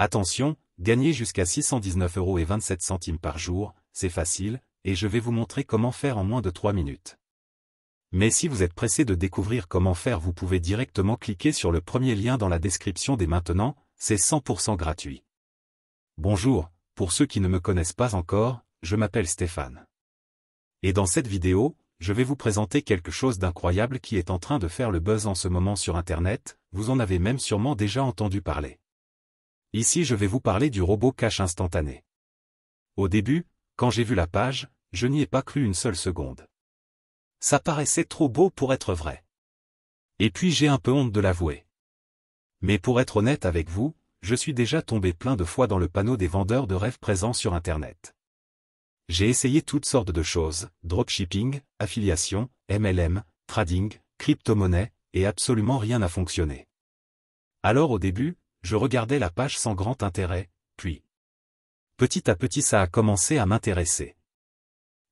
Attention, gagner jusqu'à 619,27 € par jour, c'est facile, et je vais vous montrer comment faire en moins de 3 minutes. Mais si vous êtes pressé de découvrir comment faire, vous pouvez directement cliquer sur le premier lien dans la description dès maintenant, c'est 100% gratuit. Bonjour, pour ceux qui ne me connaissent pas encore, je m'appelle Stéphane. Et dans cette vidéo, je vais vous présenter quelque chose d'incroyable qui est en train de faire le buzz en ce moment sur Internet, vous en avez même sûrement déjà entendu parler. Ici je vais vous parler du robot cash instantané. Au début, quand j'ai vu la page, je n'y ai pas cru une seule seconde. Ça paraissait trop beau pour être vrai. Et puis j'ai un peu honte de l'avouer. Mais pour être honnête avec vous, je suis déjà tombé plein de fois dans le panneau des vendeurs de rêves présents sur Internet. J'ai essayé toutes sortes de choses, dropshipping, affiliation, MLM, trading, crypto-monnaie, et absolument rien n'a fonctionné. Alors au début, je regardais la page sans grand intérêt, puis petit à petit ça a commencé à m'intéresser.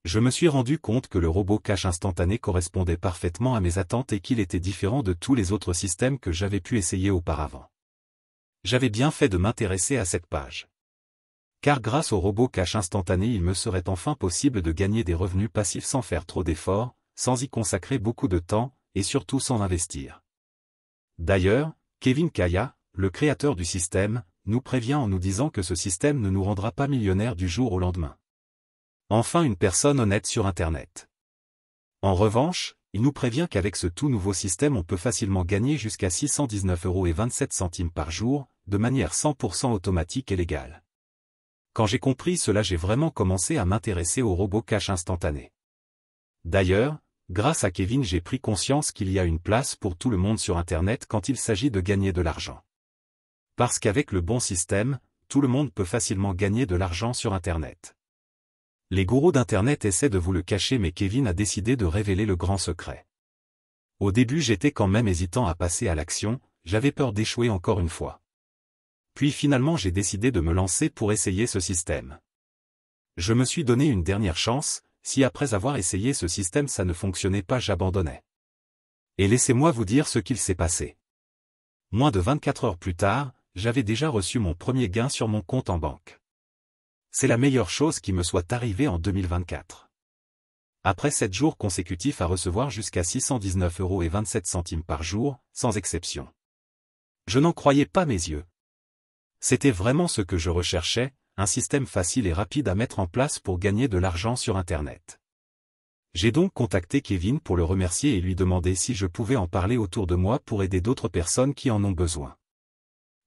Je me suis rendu compte que le robot cash instantané correspondait parfaitement à mes attentes et qu'il était différent de tous les autres systèmes que j'avais pu essayer auparavant. J'avais bien fait de m'intéresser à cette page. Car grâce au robot cash instantané il me serait enfin possible de gagner des revenus passifs sans faire trop d'efforts, sans y consacrer beaucoup de temps, et surtout sans investir. D'ailleurs, Kevin Kaya, le créateur du système, nous prévient en nous disant que ce système ne nous rendra pas millionnaires du jour au lendemain. Enfin une personne honnête sur Internet. En revanche, il nous prévient qu'avec ce tout nouveau système on peut facilement gagner jusqu'à 619,27 € par jour, de manière 100% automatique et légale. Quand j'ai compris cela, j'ai vraiment commencé à m'intéresser au robot cash instantané. D'ailleurs, grâce à Kevin j'ai pris conscience qu'il y a une place pour tout le monde sur Internet quand il s'agit de gagner de l'argent. Parce qu'avec le bon système, tout le monde peut facilement gagner de l'argent sur Internet. Les gourous d'Internet essaient de vous le cacher mais Kevin a décidé de révéler le grand secret. Au début j'étais quand même hésitant à passer à l'action, j'avais peur d'échouer encore une fois. Puis finalement j'ai décidé de me lancer pour essayer ce système. Je me suis donné une dernière chance, si après avoir essayé ce système ça ne fonctionnait pas j'abandonnais. Et laissez-moi vous dire ce qu'il s'est passé. Moins de 24 heures plus tard, j'avais déjà reçu mon premier gain sur mon compte en banque. C'est la meilleure chose qui me soit arrivée en 2024. Après 7 jours consécutifs à recevoir jusqu'à 619,27 € par jour, sans exception. Je n'en croyais pas mes yeux. C'était vraiment ce que je recherchais, un système facile et rapide à mettre en place pour gagner de l'argent sur Internet. J'ai donc contacté Kevin pour le remercier et lui demander si je pouvais en parler autour de moi pour aider d'autres personnes qui en ont besoin.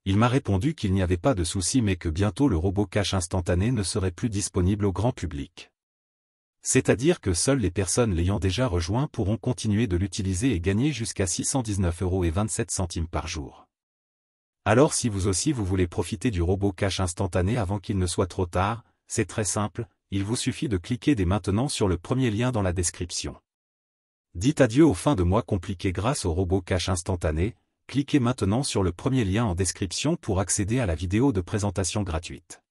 Il m'a répondu qu'il n'y avait pas de souci mais que bientôt le robot cash instantané ne serait plus disponible au grand public. C'est-à-dire que seules les personnes l'ayant déjà rejoint pourront continuer de l'utiliser et gagner jusqu'à 619,27 € par jour. Alors si vous aussi vous voulez profiter du robot cash instantané avant qu'il ne soit trop tard, c'est très simple, il vous suffit de cliquer dès maintenant sur le premier lien dans la description. Dites adieu aux fins de mois compliquées grâce au robot cash instantané. Cliquez maintenant sur le premier lien en description pour accéder à la vidéo de présentation gratuite.